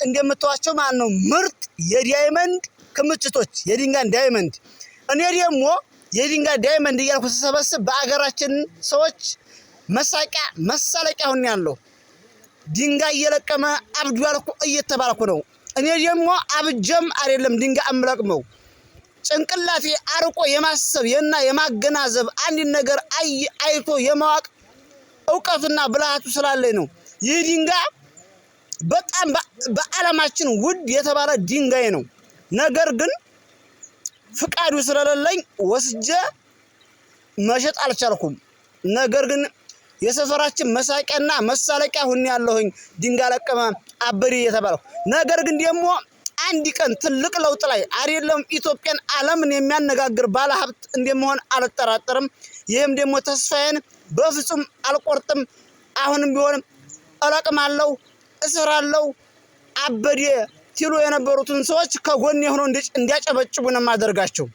እንደምታዋቸው ማለት ነው ምርጥ የዳይመንድ ክምችቶች የድንጋይ ዳይመንድ እኔ ደግሞ የድንጋይ ዳይመንድ እያልኩ ተሰበስብ በአገራችን ሰዎች መሳለቂያ ሆነ ያለው ድንጋይ እየለቀመ አብዷል እኮ እየተባልኩ ነው። እኔ ደግሞ አብጀም አይደለም ድንጋይ አምለቅመው ጭንቅላቴ አርቆ የማሰብ እና የማገናዘብ አንድ ነገር አይቶ የማወቅ ዕውቀቱና ብልሃቱ ስላለኝ ነው። ይህ ድንጋይ በጣም በዓለማችን ውድ የተባለ ድንጋይ ነው። ነገር ግን ፍቃዱ ስለሌለኝ ወስጄ መሸጥ አልቻልኩም። ነገር ግን የሰፈራችን መሳቂያና መሳለቂያ ሆነ ያለሁኝ ድንጋይ ለቀመ አበሪ እየተባለው ነገር ግን ደግሞ አንድ ቀን ትልቅ ለውጥ ላይ አይደለም ኢትዮጵያን ዓለምን የሚያነጋግር ባለሀብት እንደመሆን አልጠራጠርም። ይሄም ደግሞ ተስፋዬን በፍጹም አልቆርጥም። አሁንም ቢሆን እለቅማለሁ፣ እሰራለሁ። አበዴ ሲሉ የነበሩትን ሰዎች ከጎን ሆነው እንዲያጨበጭቡ ነው የማደርጋቸው።